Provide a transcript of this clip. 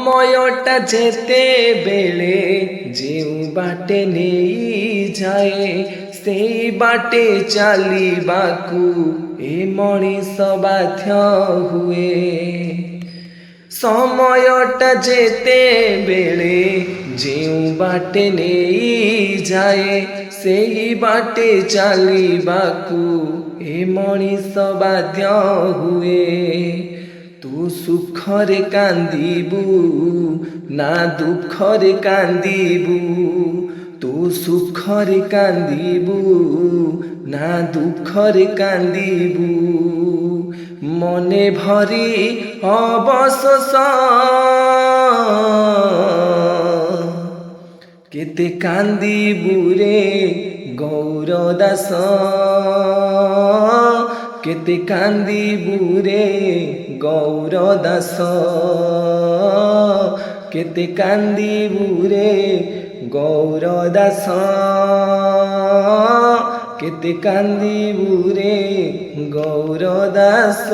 সময়টা যেতে বেলে যেউ বাটে নেই যায় সেই বাটে চালিବାକୁ এ মଣିষ বাধ্য ହୁଏ। সময়টা যেতে বেলে যেউ বাটে নেই যায় সেই বাটে চালিବାକୁ এ মଣିଷ ବାଧ୍ୟ ହୁଏ। তু সুখরে কান্দিবু না দুঃখরে কান্দিবু, তু সুখরে কান্দিবু না দুঃখরে কান্দিবু, মনে ভরি অবশোষ কেতে কান্দিবু রে গৌর দাস, কেতে কান্দিবু রে গৌর দাস, কেতে কান্দিবু রে গৌর দাস, কেতে কান্দিবু রে গৌর দাস।